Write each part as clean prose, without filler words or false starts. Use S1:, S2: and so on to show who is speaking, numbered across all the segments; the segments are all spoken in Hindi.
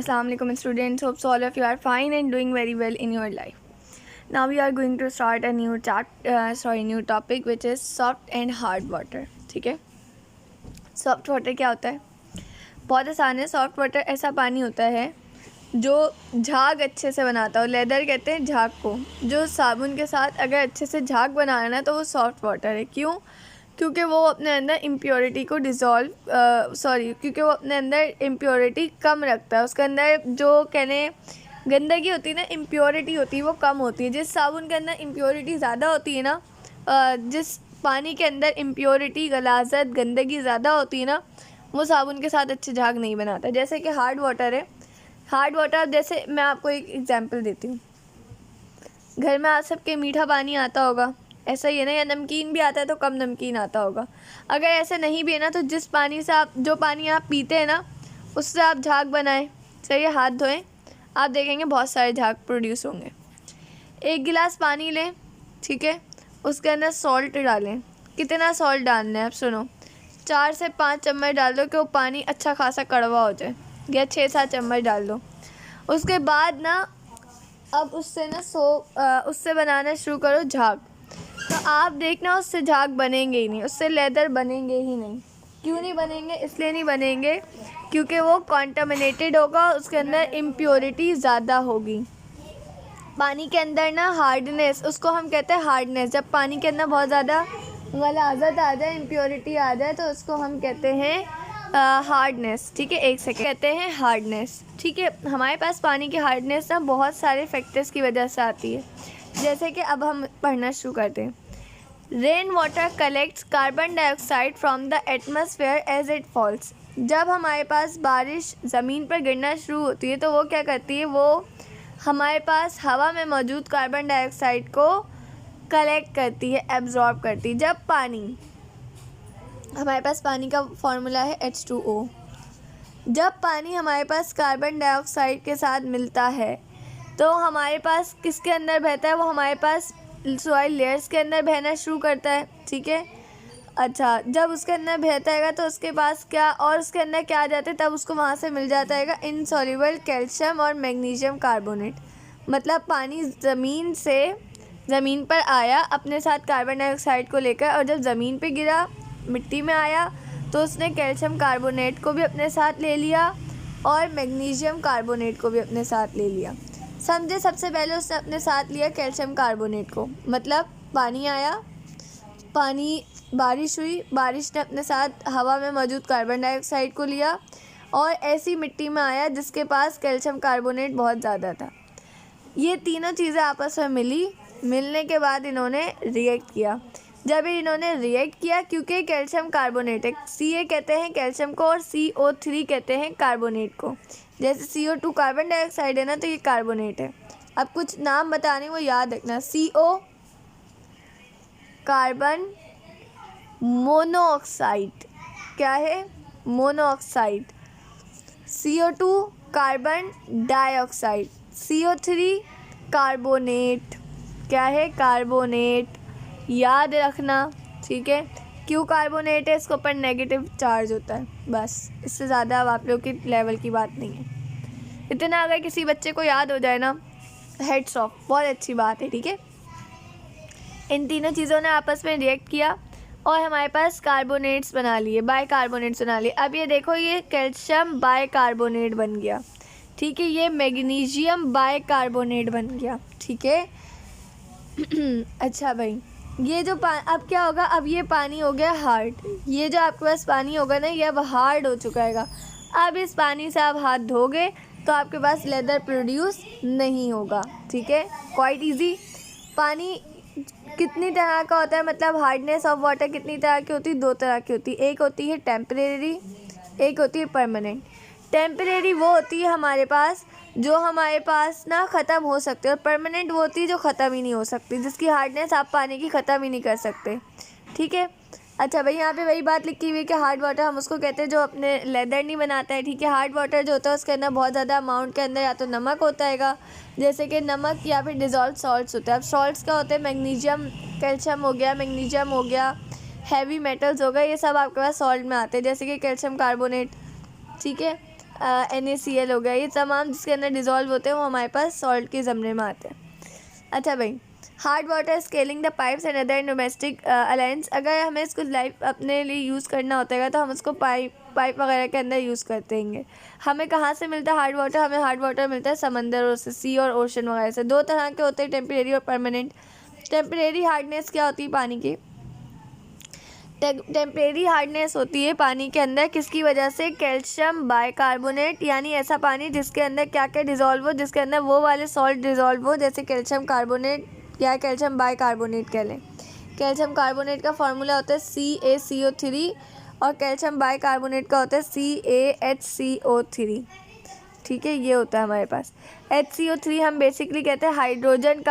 S1: Assalamualaikum students, hope all of you are fine and doing very well in your life. Now we are going to start a new new topic which is soft and hard water. ठीक है, सॉफ्ट वाटर क्या होता है? बहुत आसान है. सॉफ्ट वाटर ऐसा पानी होता है जो झाग अच्छे से बनाता हो. लेदर कहते हैं झाग को. जो साबुन के साथ अगर अच्छे से झाग बनाना है तो वो सॉफ्ट वाटर है. क्यों? क्योंकि वो अपने अंदर इम्प्योरिटी को क्योंकि वो अपने अंदर इम्प्योरिटी कम रखता है. उसके अंदर जो गंदगी होती है ना, इम्प्योरिटी होती है, वो कम होती है. जिस साबुन के अंदर इम्प्योरिटी ज़्यादा होती है ना, जिस पानी के अंदर इम्प्योरिटी, गलाजत, गंदगी ज़्यादा होती है ना, वो साबुन के साथ अच्छे झाग नहीं बनाता. जैसे कि हार्ड वाटर है. हार्ड वाटर, जैसे मैं आपको एक एग्जांपल देती हूँ. घर में आप सबके मीठा पानी आता होगा, ऐसा ही है ना, या नमकीन भी आता है तो कम नमकीन आता होगा. अगर ऐसे नहीं भी है ना, तो जो पानी आप पीते हैं ना, उससे आप झाग बनाएं. सही है, हाथ धोएं, आप देखेंगे बहुत सारे झाग प्रोड्यूस होंगे. एक गिलास पानी लें, ठीक है, उसके अंदर सॉल्ट डालें. कितना सॉल्ट डालना है आप सुनो. 4 से 5 चम्मच डाल दो कि वो पानी अच्छा खासा कड़वा हो जाए, या 6-7 चम्मच डाल दो. उसके बाद ना अब उससे बनाना शुरू करो झाग. तो आप देखना उससे झाग बनेंगे ही नहीं, उससे लेदर बनेंगे ही नहीं. क्यों नहीं बनेंगे? इसलिए नहीं बनेंगे क्योंकि वो कॉन्टामिनेटेड होगा, उसके अंदर इम्प्योरिटी ज़्यादा होगी. पानी के अंदर ना हार्डनेस, उसको हम कहते हैं हार्डनेस. जब पानी के अंदर बहुत ज़्यादा गलाजत आ जाए, इम्प्योरिटी आ जाए, तो उसको हम कहते हैं हार्डनेस. ठीक है, एक सेकेंड, कहते हैं हार्डनेस. ठीक है, हमारे पास पानी की हार्डनेस ना बहुत सारे फैक्टर्स की वजह से आती है. जैसे कि अब हम पढ़ना शुरू करते हैं. Rain water collects carbon dioxide from the atmosphere as it falls. जब हमारे पास बारिश ज़मीन पर गिरना शुरू होती है तो वो क्या करती है, वो हमारे पास हवा में मौजूद कार्बन डाइऑक्साइड को कलेक्ट करती है, एब्जॉर्ब करती है. जब हमारे पास पानी का फॉर्मूला है H2O. जब पानी हमारे पास कार्बन डाइऑक्साइड के साथ मिलता है तो हमारे पास किसके अंदर बहता है? वो हमारे पास सॉइल लेयर्स के अंदर बहना शुरू करता है. ठीक है, अच्छा, जब उसके अंदर बहता है तो उसके पास उसके अंदर क्या आ जाता है, तब उसको वहाँ से मिल जाता है इनसॉल्युबल कैल्शियम और मैग्नीशियम कार्बोनेट. मतलब पानी ज़मीन पर आया अपने साथ कार्बन डाइऑक्साइड को लेकर, और जब ज़मीन पे गिरा, मिट्टी में आया, तो उसने कैल्शियम कार्बोनेट को भी अपने साथ ले लिया और मैग्नीशियम कार्बोनेट को भी अपने साथ ले लिया. समझे, सबसे पहले उसने अपने साथ लिया कैल्शियम कार्बोनेट को. मतलब बारिश हुई, बारिश ने अपने साथ हवा में मौजूद कार्बन डाइऑक्साइड को लिया और ऐसी मिट्टी में आया जिसके पास कैल्शियम कार्बोनेट बहुत ज़्यादा था. ये तीनों चीज़ें आपस में मिलने के बाद इन्होंने रिएक्ट किया. जब इन्होंने रिएक्ट किया, क्योंकि कैल्शियम कार्बोनेट है, Ca कहते हैं कैल्शियम को और CO3 कहते हैं कार्बोनेट को. जैसे CO2 कार्बन डाइऑक्साइड है ना, तो ये कार्बोनेट है. अब कुछ नाम बताने, वो याद रखना. CO कार्बन मोनोऑक्साइड, क्या है? Monoxide. CO2 carbon dioxide. CO3 carbonate, क्या है? कार्बोनेट. याद रखना, ठीक है. क्यों कार्बोनेट है? इसके ऊपर नेगेटिव चार्ज होता है, बस. इससे ज़्यादा अब आप लोग की लेवल की बात नहीं है. इतना अगर किसी बच्चे को याद हो जाए ना, हेड्स ऑफ, बहुत अच्छी बात है. ठीक है, इन तीनों चीज़ों ने आपस में रिएक्ट किया और हमारे पास कार्बोनेट्स बना लिए, बाइकार्बोनेट्स बना लिए. अब ये देखो, ये कैल्शियम बाइकार्बोनेट बन गया. ठीक है, ये मैग्नीशियम बाइकार्बोनेट बन गया. ठीक है. अच्छा भाई, ये जो अब क्या होगा, अब ये पानी हो गया हार्ड. ये जो आपके पास पानी होगा ना, ये अब हार्ड हो चुका है. अब इस पानी से आप हाथ धोगे तो आपके पास लेदर प्रोड्यूस नहीं होगा. ठीक है, क्वाइट इजी. पानी कितनी तरह का होता है, मतलब हार्डनेस ऑफ वाटर कितनी तरह की होती है? 2 तरह की होती है. एक होती है टेम्परेरी, एक होती है परमानेंट. टेम्परेरी वो होती है हमारे पास जो हमारे पास ना ख़त्म हो सकते हैं, और परमानेंट वो होती है जो ख़त्म ही नहीं हो सकती, जिसकी हार्डनेस आप पानी की ख़त्म ही नहीं कर सकते. ठीक है. अच्छा भाई, यहाँ पे वही बात लिखी हुई है कि हार्ड वाटर हम उसको कहते हैं जो अपने लेदर नहीं बनाता है. ठीक है, हार्ड वाटर जो होता है उसके अंदर बहुत ज़्यादा अमाउंट के अंदर या तो नमक होता है, जैसे कि नमक, या फिर डिज़ोल्व सॉल्ट्स होते हैं. अब सॉल्ट्स क्या होते हैं? मैग्नीशियम, कैल्शियम हो गया, मैग्नीशियम हो गया, हैवी मेटल्स हो गए, ये सब आपके पास सॉल्ट में आते हैं, जैसे कि कैल्शियम कार्बोनेट. ठीक है, NaCl हो गया, ये तमाम जिसके अंदर डिज़ोल्व होते हैं वो हमारे पास सॉल्ट के ज़मरे में आते हैं। अच्छा भाई, hard water scaling the pipes and other domestic alliance, अगर हमें इसको लाइफ अपने लिए यूज़ करना होता है तो हम उसको पाइप वगैरह के अंदर यूज़ करते हैं। हमें कहाँ से मिलता है हार्ड वाटर? हमें हार्ड वाटर मिलता है समंदरों से, सी और ओशन वगैरह से। दो तरह के होते हैं, टेम्परेरी और परमानेंट। टेम्परेरी हार्डनेस क्या होती है पानी की? टेम्परेरी हार्डनेस होती है पानी के अंदर किसकी वजह से? कैल्शियम बाइकार्बोनेट, यानी ऐसा पानी जिसके अंदर क्या क्या डिज़ोल्व हो, जिसके अंदर वो वाले सॉल्ट डिज़ोल्व हो, जैसे कैल्शियम कार्बोनेट या कैल्शियम बाइकार्बोनेट कह लें। कैल्शियम कार्बोनेट का फार्मूला होता है CaCO3 और कैल्शियम बाइकार्बोनेट का होता है CaHCO3। ठीक है, ये होता है हमारे पास। HCO3 हम बेसिकली कहते हैं हाइड्रोजन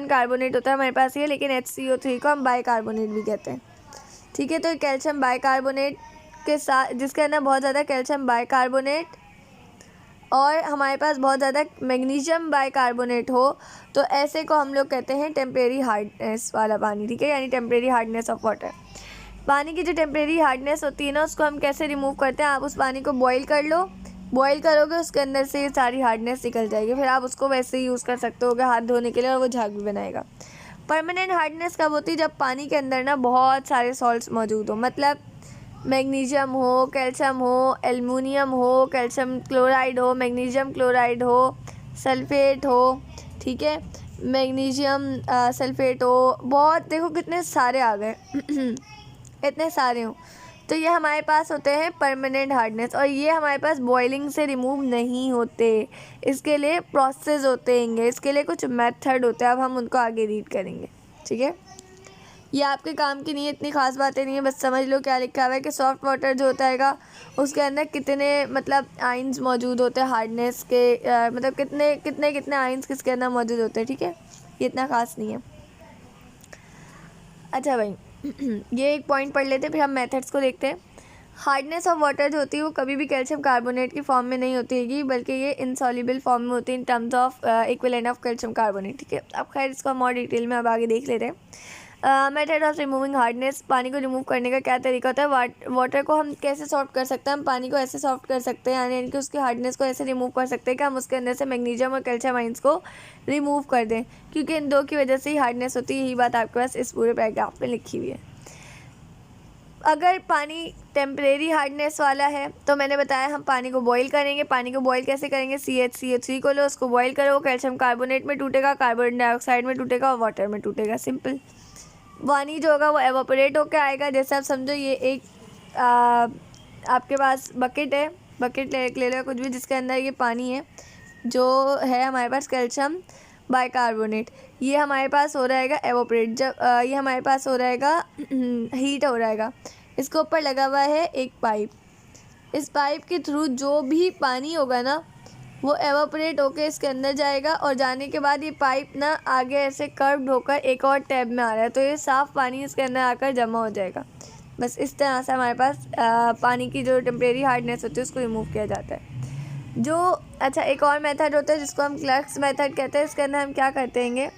S1: कार्बोनेट होता है हमारे पास ये, लेकिन HCO3 को हम बाइकार्बोनेट भी कहते हैं। ठीक है, तो कैल्शियम बाइकार्बोनेट के साथ, जिसके अंदर बहुत ज़्यादा कैल्शियम बाइकार्बोनेट और हमारे पास बहुत ज़्यादा मैग्नीशियम बाइकार्बोनेट हो, तो ऐसे को हम लोग कहते हैं टेम्परेरी हार्डनेस वाला पानी। ठीक है, यानी टेम्परेरी हार्डनेस ऑफ वाटर। पानी की जो टेम्परेरी हार्डनेस होती है ना, उसको हम कैसे रिमूव करते हैं? आप उस पानी को बॉईल कर लो, बॉईल करोगे उसके अंदर से सारी हार्डनेस निकल जाएगी, फिर आप उसको वैसे ही यूज़ कर सकते हो हाथ धोने के लिए, और वो झाग भी बनाएगा। परमानेंट हार्डनेस कब होती है? जब पानी के अंदर ना बहुत सारे सॉल्ट्स मौजूद हो, मतलब मैग्नीशियम हो, कैल्शियम हो, एल्युमिनियम हो, कैल्शियम क्लोराइड हो, मैग्नीशियम क्लोराइड हो, सल्फेट हो। ठीक है, मैग्नीशियम सल्फेट हो, बहुत, देखो कितने सारे आ गए इतने सारे हों, तो ये हमारे पास होते हैं परमानेंट हार्डनेस, और ये हमारे पास बॉइलिंग से रिमूव नहीं होते, इसके लिए प्रोसेस होते हैं, इसके लिए कुछ मेथड होते हैं। अब हम उनको आगे रीड करेंगे। ठीक है, ये आपके काम की नहीं है, इतनी खास बातें नहीं है, बस समझ लो क्या लिखा हुआ है कि सॉफ्ट वाटर जो होता है उसके अंदर कितने मतलब आइंस मौजूद होते हैं हार्डनेस के, मतलब कितने कितने कितने आइंस किसके अंदर मौजूद होते हैं। ठीक है, ये इतना खास नहीं है। अच्छा भाई ये एक पॉइंट पढ़ लेते हैं, फिर हम मेथड्स को देखते हैं। हार्डनेस ऑफ वाटर जो होती है वो कभी भी कैल्शियम कार्बोनेट की फॉर्म में नहीं होती है, बल्कि ये इनसॉल्युबल फॉर्म में होती है in terms of equivalent of calcium carbonate. ठीक है, अब खैर इसको हम और डिटेल में अब आगे देख लेते हैं। मेथड ऑफ रिमूविंग हार्डनेस, पानी को रिमूव करने का क्या तरीका होता है? वाटर को हम कैसे सॉफ्ट कर सकते हैं? हम पानी को ऐसे सॉफ्ट कर सकते हैं, यानी कि उसकी हार्डनेस को ऐसे रिमूव कर सकते हैं कि हम उसके अंदर से मैग्नीशियम और कैल्शियम आइंस को रिमूव कर दें, क्योंकि इन दो की वजह से ही हार्डनेस होती है। यही बात आपके पास इस पूरे पैराग्राफ में लिखी हुई है। अगर पानी टेम्परेरी हार्डनेस वाला है तो मैंने बताया हम पानी को बॉईल करेंगे। पानी को बॉईल कैसे करेंगे? CaCO3 को लो, उसको बॉईल करो, कैल्शियम कार्बोनेट में टूटेगा, कार्बन डाइऑक्साइड में टूटेगा और वाटर में टूटेगा। सिंपल। पानी जो होगा वो एवापोरेट होकर आएगा। जैसे आप समझो ये एक आपके पास बकेट है, बकेट ले लो कुछ भी, जिसके अंदर ये पानी है जो है हमारे पास कैल्शियम बाइकार्बोनेट, ये हमारे पास हो रहेगा एवापोरेट। जब ये हमारे पास हो रहेगा हीट हो रहेगा। इसके ऊपर लगा हुआ है एक पाइप, इस पाइप के थ्रू जो भी पानी होगा ना वो एवापोरेट होकर इसके अंदर जाएगा, और जाने के बाद ये पाइप ना आगे ऐसे कर्व्ड होकर एक और टैब में आ रहा है, तो ये साफ़ पानी इसके अंदर आकर जमा हो जाएगा। बस इस तरह से हमारे पास पानी की जो टेम्परेरी हार्डनेस होती है उसको रिमूव किया जाता है। जो अच्छा एक और मेथड होता है जिसको हम क्लर्क्स मेथड कहते हैं। इसके अंदर हम क्या करते हैं?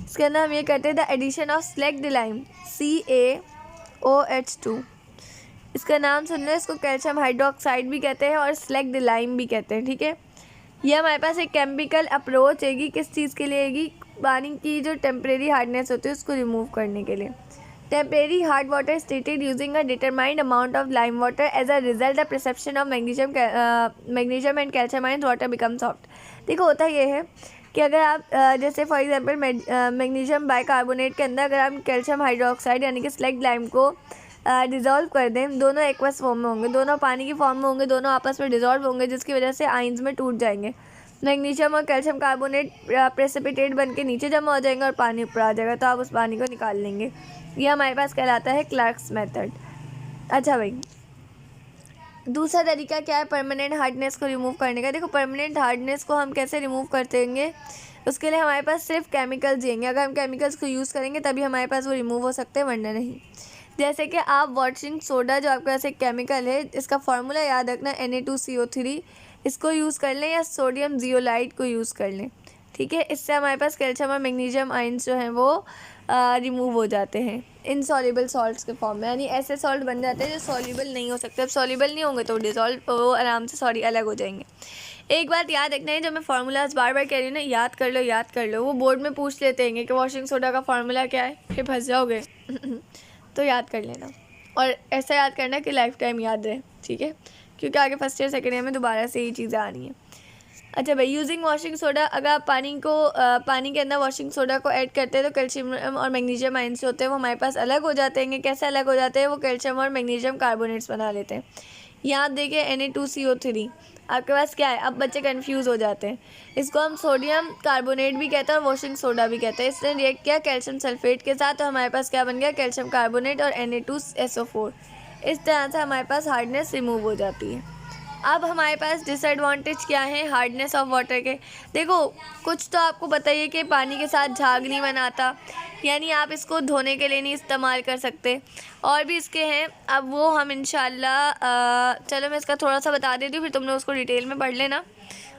S1: इसके अंदर हम ये करते हैं the addition of slaked lime CaOH2। इसका नाम सुन लो, इसको कैल्शियम हाइड्रोक्साइड भी कहते हैं और स्लैग्ड लाइम भी कहते हैं। ठीक है, ये हमारे पास एक केमिकल अप्रोच है किस चीज़ के लिए है? पानी की जो टेम्परेरी हार्डनेस होती है उसको रिमूव करने के लिए। Temporary hard water stated using a determined amount of lime water as a result the perception of magnesium and calcium ions water become soft. देखो होता ये है कि अगर आप जैसे फॉर एग्जांपल मैग्नीशियम बाइकार्बोनेट के अंदर अगर आप कैल्शियम हाइड्रोक्साइड यानी कि स्लैग्ड लाइम को डिज़ोल्व कर दें, दोनों एक्वस फॉर्म में होंगे, दोनों पानी की फॉर्म में होंगे, दोनों आपस में डिज़ोल्व होंगे, जिसकी वजह से आइंस में टूट जाएंगे। मैग्नीशियम और कैल्शियम कार्बोनेट प्रेसिपिटेट बन के नीचे जमा हो जाएंगे और पानी ऊपर आ जाएगा, तो आप उस पानी को निकाल लेंगे। ये हमारे पास कहलाता है क्लर्क्स मेथड। अच्छा भाई, दूसरा तरीका क्या है परमानेंट हार्डनेस को रिमूव करने का? देखो परमानेंट हार्डनेस को हम कैसे रिमूव करते उसके लिए हमारे पास सिर्फ केमिकल्स चाहिए। अगर हम केमिकल्स को यूज़ करेंगे तभी हमारे पास वो रिमूव हो सकते हैं, वरना नहीं। जैसे कि आप वॉशिंग सोडा जो आपके पास एक केमिकल है, इसका फार्मूला याद रखना Na2CO3, इसको यूज़ कर लें या सोडियम जियोलाइट को यूज़ कर लें। ठीक है, इससे हमारे पास कैल्शियम और मैग्नीशियम आयंस जो हैं वो रिमूव हो जाते हैं इनसॉल्युबल सॉल्ट्स के फॉर्म में, यानी ऐसे सॉल्ट बन जाते हैं जो सॉल्युबल नहीं हो सकते। अब सॉल्युबल नहीं होंगे तो डिज़ोल्व वो आराम से अलग हो जाएंगे। एक बात याद रखना है, जब मैं फार्मूलाज बार बार कह रही हूँ ना, याद कर लो, वो बोर्ड में पूछ लेते हैं कि वॉशिंग सोडा का फार्मूला क्या है, फिर फंस जाओगे तो याद कर लेना, और ऐसा याद करना कि लाइफ टाइम याद रहे, ठीक है, क्योंकि आगे फर्स्ट ईयर सेकेंड ईयर में दोबारा से ये चीज़ें आ रही हैं। अच्छा भाई, यूजिंग वॉशिंग सोडा, अगर आप पानी के अंदर वॉशिंग सोडा को ऐड करते हैं तो कैल्शियम और मैग्नीशियम आयंस होते हैं वो हमारे पास अलग हो जाते हैं। कैसे अलग हो जाते हैं? वो कैल्शियम और मैग्नीशियम कार्बोनेट्स बना लेते हैं। यहाँ देखिए Na2CO3 आपके पास क्या है, अब बच्चे कंफ्यूज हो जाते हैं। इसको हम सोडियम कार्बोनेट भी कहते हैं और वॉशिंग सोडा भी कहते हैं। इसने रिएक्ट किया कैल्शियम सल्फेट के साथ, तो हमारे पास क्या बन गया, कैल्शियम कार्बोनेट और Na2SO4। इस तरह से हमारे पास हार्डनेस रिमूव हो जाती है। अब हमारे पास डिसएडवांटेज क्या है हार्डनेस ऑफ वाटर के? देखो, कुछ तो आपको बताइए कि पानी के साथ झाग नहीं बनाता, यानी आप इसको धोने के लिए नहीं इस्तेमाल कर सकते। और भी इसके हैं, अब वो हम इंशाल्लाह चलो मैं इसका थोड़ा सा बता देती हूँ, फिर तुम लोग उसको डिटेल में पढ़ लेना,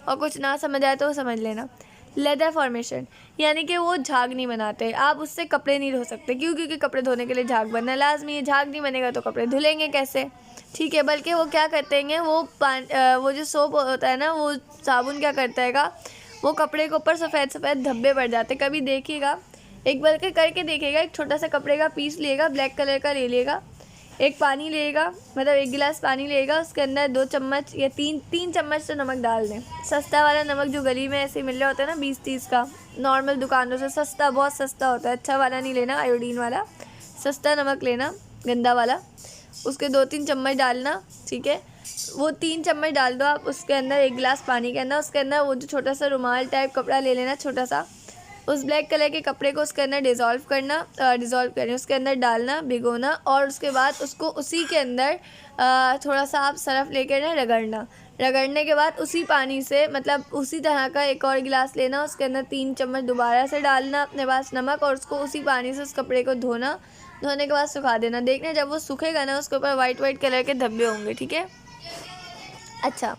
S1: और कुछ ना समझ आए तो समझ लेना। लेदर फॉर्मेशन, यानी कि वो झाग नहीं बनाते, आप उससे कपड़े नहीं धो सकते। क्यों? क्योंकि कपड़े धोने के लिए झाग बनना लाजमी है, झाग नहीं बनेगा तो कपड़े धुलेंगे कैसे, ठीक है। बल्कि वो क्या करते हैं, वो जो सोप होता है ना, वो साबुन क्या करता है, वो कपड़े के ऊपर सफ़ेद सफ़ेद धब्बे पड़ जाते। कभी देखिएगा, एक बार करके देखिएगा, एक छोटा सा कपड़े का पीस लेगा, ब्लैक कलर का ले लेगा, एक पानी लेगा, मतलब 1 गिलास पानी लेगा, उसके अंदर 2 चम्मच या 3 चम्मच तो नमक डाल दें। सस्ता वाला नमक जो गली में ऐसे मिल रहा होता है ना 20-30 का, नॉर्मल दुकानों से सस्ता, बहुत सस्ता होता है, अच्छा वाला नहीं लेना, आयोडीन वाला, सस्ता नमक लेना, गंदा वाला। उसके 2-3 चम्मच डालना, ठीक है। वो 3 चम्मच डाल दो आप उसके अंदर, 1 गिलास पानी के अंदर। उसके अंदर वो जो छोटा सा रुमाल टाइप कपड़ा ले लेना, छोटा सा, उस ब्लैक कलर के कपड़े को उसके अंदर डिज़ोल्व करना, उसके अंदर डालना, भिगोना, और उसके बाद उसको उसी के अंदर थोड़ा सा आप सरफ लेकर ना रगड़ने के बाद उसी पानी से, मतलब उसी तरह का एक और गिलास लेना, उसके अंदर 3 चम्मच दोबारा से डालना अपने पास नमक, और उसको उसी पानी से उस कपड़े को धोने के बाद सुखा देना। देखना जब वो सूखेगा ना, उसके ऊपर वाइट कलर के धब्बे होंगे, ठीक है। अच्छा,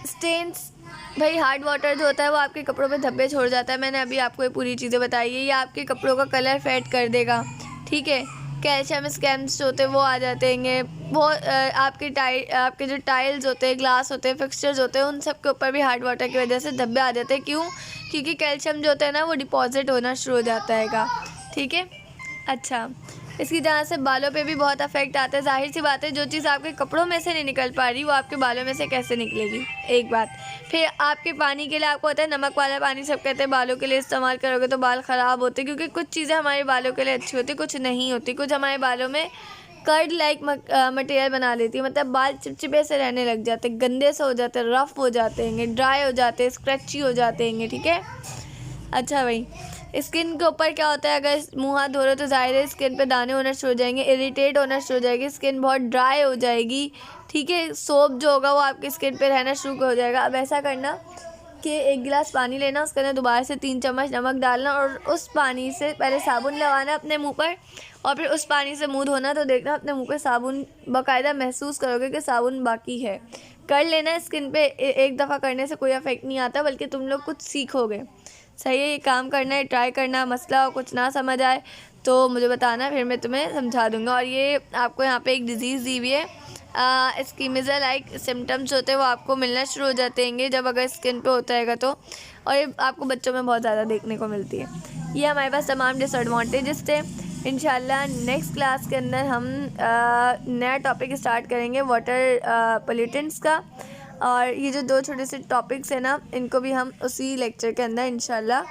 S1: स्टेन्स, भाई हार्ड वाटर जो होता है वो आपके कपड़ों पे धब्बे छोड़ जाता है। मैंने अभी आपको ये पूरी चीज़ें बताई है, ये आपके कपड़ों का कलर फेड कर देगा, ठीक है। कैल्शियम स्कैम्स जो होते हैं वो आ जाते हैं, वो आपके जो टाइल्स होते हैं, ग्लास होते हैं, फिक्सचर्स होते हैं, उन सब के ऊपर भी हार्ड वाटर की वजह से धब्बे आ जाते हैं। क्यों? क्योंकि कैल्शियम जो होता है ना वो डिपॉजिट होना शुरू हो जाता है, ठीक है। अच्छा, इसकी वजह से बालों पे भी बहुत अफेक्ट आता है। जाहिर सी बात है, जो चीज़ आपके कपड़ों में से नहीं निकल पा रही वो आपके बालों में से कैसे निकलेगी, एक बात। फिर आपके पानी के लिए, आपको पता है नमक वाला पानी सब कहते हैं बालों के लिए इस्तेमाल करोगे तो बाल ख़राब होते, क्योंकि कुछ चीज़ें हमारे बालों के लिए अच्छी होती, कुछ नहीं होती। कुछ हमारे बालों में कर्ड लाइक मटेरियल बना देती है, मतलब बाल चिपचिपे से रहने लग जाते, गंदे से हो जाते, रफ़ हो जाते हैं, ड्राई हो जाते हैं, स्क्रैची हो जाते हैं, ठीक है। अच्छा भाई, स्किन के ऊपर क्या होता है, अगर मुँह हाथ धो रहे हो तो ज़ाहिर है स्किन पे दाने होना शुरू हो जाएंगे, इरिटेट होना शुरू हो जाएगी, स्किन बहुत ड्राई हो जाएगी, ठीक है। सोप जो होगा वो आपकी स्किन पे रहना शुरू हो जाएगा। अब ऐसा करना कि 1 गिलास पानी लेना, उसके अंदर दोबारा से 3 चम्मच नमक डालना, और उस पानी से पहले साबुन लगाना अपने मुँह पर, और फिर उस पानी से मुँह धोना। तो देखना अपने मुँह पे साबुन बाकायदा महसूस करोगे कि साबुन बाकी है। कर लेना, स्किन पे एक दफ़ा करने से कोई इफेक्ट नहीं आता, बल्कि तुम लोग कुछ सीखोगे। सही है, ये काम करना है, ट्राई करना। मसला हो, कुछ ना समझ आए तो मुझे बताना, फिर मैं तुम्हें समझा दूँगा। और ये आपको यहाँ पे एक डिज़ीज़ दी हुई है, स्कीमिज़ा लाइक सिम्टम्स होते हैं वो आपको मिलना शुरू हो जाते हैं जब अगर स्किन पे होता है तो, और ये आपको बच्चों में बहुत ज़्यादा देखने को मिलती है। ये हमारे पास तमाम डिसएडवांटेजेस थे। इंशाल्लाह नेक्स्ट क्लास के अंदर हम नया टॉपिक स्टार्ट करेंगे वाटर पोल्यूटेंट्स का, और ये जो 2 छोटे से टॉपिक्स हैं ना, इनको भी हम उसी लेक्चर के अंदर इंशाल्लाह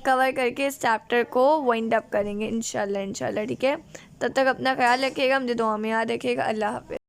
S1: कवर करके इस चैप्टर को वाइंड अप करेंगे इंशाल्लाह, ठीक है। तब तक अपना ख्याल रखिएगा, मुझे दुआ में याद रखिएगा। अल्लाह हाफ़िज़।